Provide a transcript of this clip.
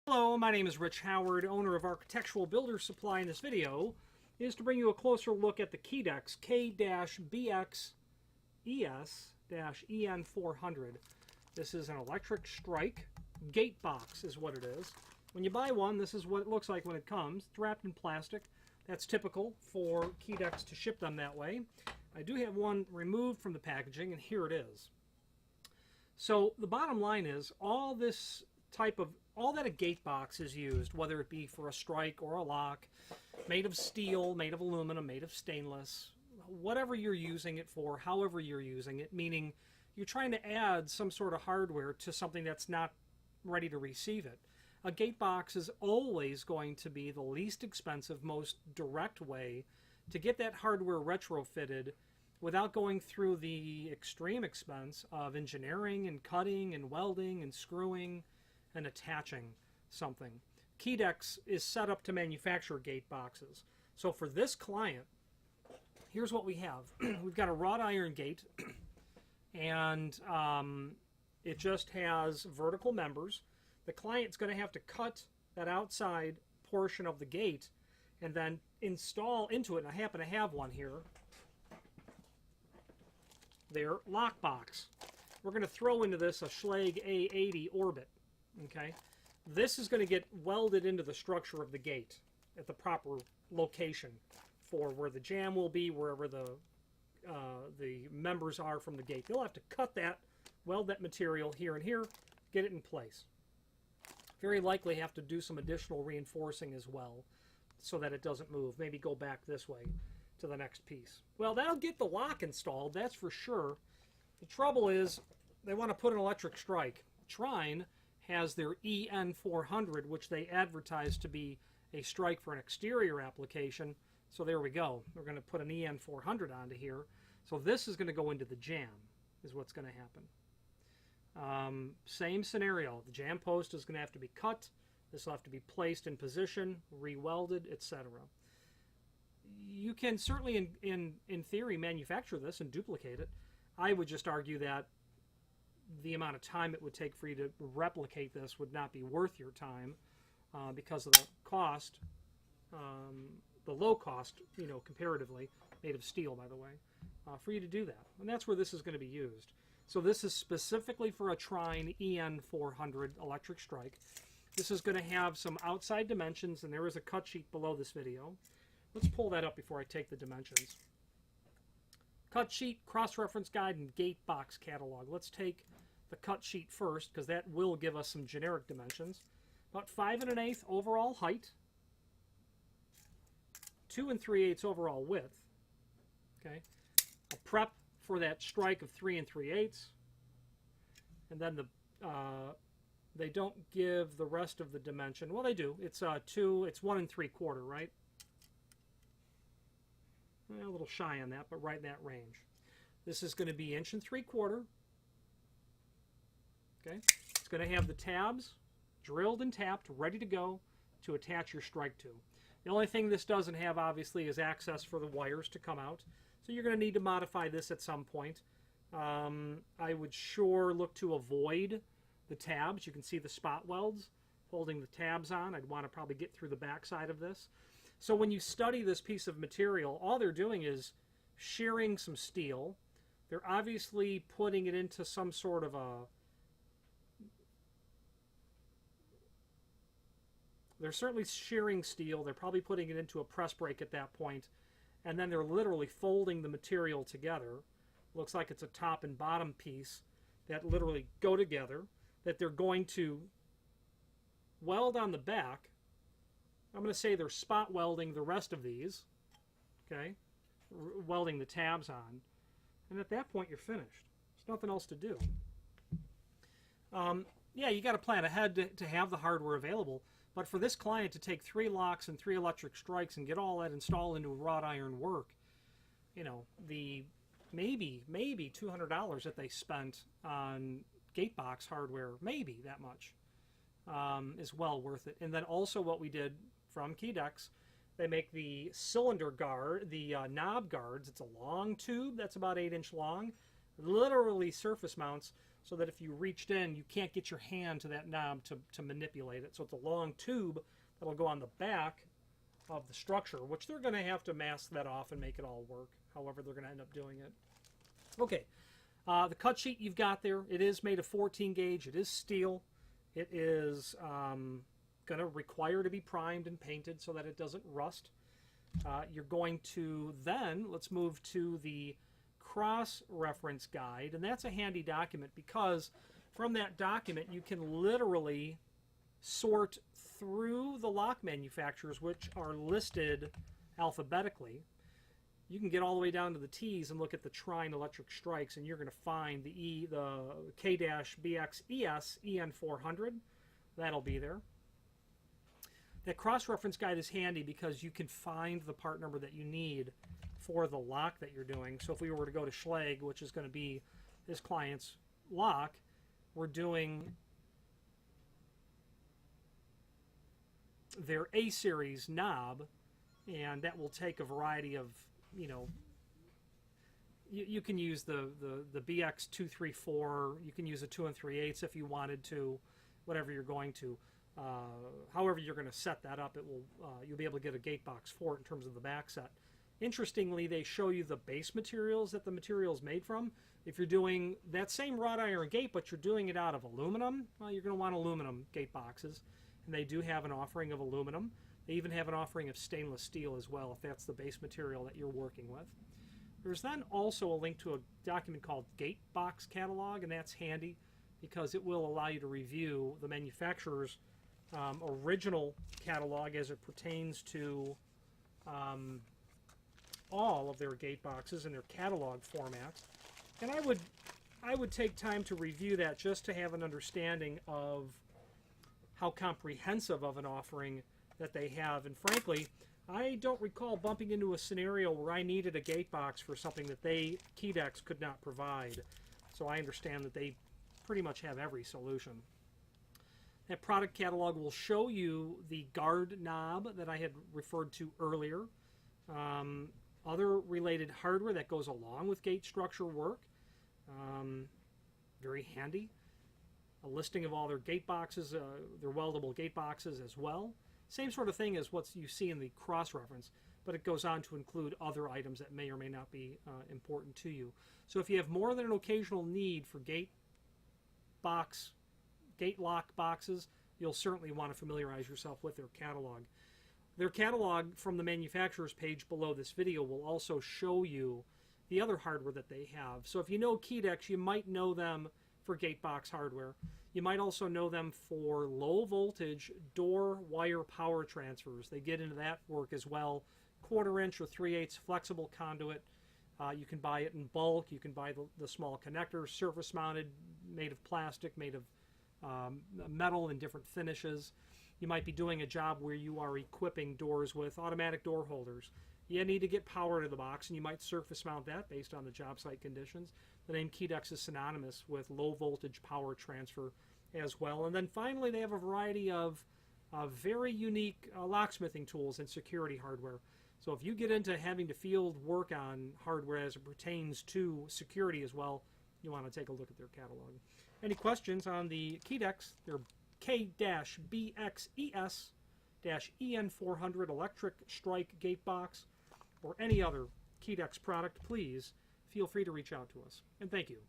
Hello, my name is Rich Howard, owner of Architectural Builder Supply. In this video is to bring you a closer look at the Keedex K-BXES-EN400. This is an electric strike gate box is what it is. When you buy one, this is what it looks like when it comes. It's wrapped in plastic. That's typical for Keedex to ship them that way. I do have one removed from the packaging, and here it is. So the bottom line is all that a gate box is used, whether it be for a strike or a lock, made of steel, made of aluminum, made of stainless, whatever you're using it for, however you're using it, meaning you're trying to add some sort of hardware to something that's not ready to receive it. A gate box is always going to be the least expensive, most direct way to get that hardware retrofitted without going through the extreme expense of engineering and cutting and welding and screwing and attaching something. Keedex is set up to manufacture gate boxes. So for this client, here's what we have. We've got a wrought iron gate, and it just has vertical members. The client's going to have to cut that outside portion of the gate and then install into it, and I happen to have one here, their lock box. We're going to throw into this a Schlage A80 Orbit. Okay, this is going to get welded into the structure of the gate at the proper location for where the jamb will be, wherever the members are from the gate. They'll have to cut that, weld that material here and here, get it in place. Very likely have to do some additional reinforcing as well so that it doesn't move. Maybe go back this way to the next piece. Well, that'll get the lock installed, that's for sure. The trouble is they want to put an electric strike. Trine has their EN400, which they advertise to be a strike for an exterior application. So there we go. We're going to put an EN400 onto here. So this is going to go into the jamb, is what's going to happen. Same scenario. The jamb post is going to have to be cut. This will have to be placed in position, re-welded, etc. You can certainly, in theory, manufacture this and duplicate it. I would just argue that the amount of time it would take for you to replicate this would not be worth your time because of the cost, the low cost, comparatively, made of steel, by the way, for you to do that. And that's where this is going to be used. So this is specifically for a Trine EN400 electric strike. This is going to have some outside dimensions, and there is a cut sheet below this video. Let's pull that up before I take the dimensions. Cut sheet, cross-reference guide, and gate box catalog. Let's take the cut sheet first, because that will give us some generic dimensions. About 5 1/8 overall height, 2 3/8 overall width. Okay, a prep for that strike of 3 3/8, and then they don't give the rest of the dimension. Well, they do. It's 1 3/4, right? A little shy on that, but right in that range. This is going to be 1 3/4. Okay, it's going to have the tabs drilled and tapped, ready to go to attach your strike to. The only thing this doesn't have, obviously, is access for the wires to come out. So you're going to need to modify this at some point. I would sure look to avoid the tabs. You can see the spot welds holding the tabs on. I'd want to probably get through the back side of this. So when you study this piece of material, all they're doing is shearing some steel. They're obviously putting it into some sort of a... They're certainly shearing steel. They're probably putting it into a press brake at that point. And then they're literally folding the material together. Looks like it's a top and bottom piece that literally go together, that they're going to weld on the back. I'm going to say they're spot welding the rest of these, okay, welding the tabs on, and at that point you're finished. There's nothing else to do. Yeah, you got to plan ahead to have the hardware available, but for this client to take 3 locks and 3 electric strikes and get all that installed into wrought iron work, the maybe $200 that they spent on gate box hardware, maybe that much, is well worth it. And then also what we did from Keedex, they make the cylinder guard, the knob guards. It's a long tube that's about 8 inch long, literally surface mounts so that if you reached in, you can't get your hand to that knob to manipulate it. So it's a long tube that'll go on the back of the structure, which they're going to have to mask that off and make it all work, however they're going to end up doing it. Okay, the cut sheet you've got there, it is made of 14 gauge. It is steel. It is going to require to be primed and painted so that it doesn't rust. You're going to then, let's move to the cross-reference guide, and that's a handy document because from that document you can literally sort through the lock manufacturers, which are listed alphabetically. You can get all the way down to the T's and look at the Trine electric strikes, and you're going to find the K-BXES EN400. That'll be there. That cross-reference guide is handy because you can find the part number that you need for the lock that you're doing. So if we were to go to Schlage, which is going to be this client's lock, we're doing their A-series knob, and that will take a variety of, you know, you can use the BX234, you can use a 2 3/8 if you wanted to, whatever you're going to. However you're going to set that up, it will you'll be able to get a gate box for it in terms of the back set. Interestingly, they show you the base materials that the material is made from. If you're doing that same wrought iron gate, but you're doing it out of aluminum, well, you're going to want aluminum gate boxes. And they do have an offering of aluminum. They even have an offering of stainless steel as well, if that's the base material that you're working with. There's then also a link to a document called Gate Box Catalog, and that's handy because it will allow you to review the manufacturer's original catalog as it pertains to all of their gate boxes in their catalog format. And I would take time to review that just to have an understanding of how comprehensive of an offering that they have. And frankly, I don't recall bumping into a scenario where I needed a gate box for something that Keedex could not provide. So I understand that they pretty much have every solution. That product catalog will show you the guard knob that I had referred to earlier. Other related hardware that goes along with gate structure work. Very handy. A listing of all their gate boxes, their weldable gate boxes as well. Same sort of thing as what you see in the cross-reference, but it goes on to include other items that may or may not be important to you. So if you have more than an occasional need for gate lock boxes, you'll certainly want to familiarize yourself with their catalog. Their catalog from the manufacturer's page below this video will also show you the other hardware that they have. So if you know Keedex, you might know them for gate box hardware. You might also know them for low voltage door wire power transfers. They get into that work as well. 1/4 inch or 3/8 flexible conduit. You can buy it in bulk. You can buy the small connectors, surface mounted, made of plastic, made of metal in different finishes. You might be doing a job where you are equipping doors with automatic door holders. You need to get power to the box, and you might surface mount that based on the job site conditions. The name Keedex is synonymous with low voltage power transfer as well. And then finally, they have a variety of very unique locksmithing tools and security hardware. So if you get into having to field work on hardware as it pertains to security as well, you want to take a look at their catalog. Any questions on the Keedex, their K-BXES-EN400 electric strike gate box, or any other Keedex product, please feel free to reach out to us. And thank you.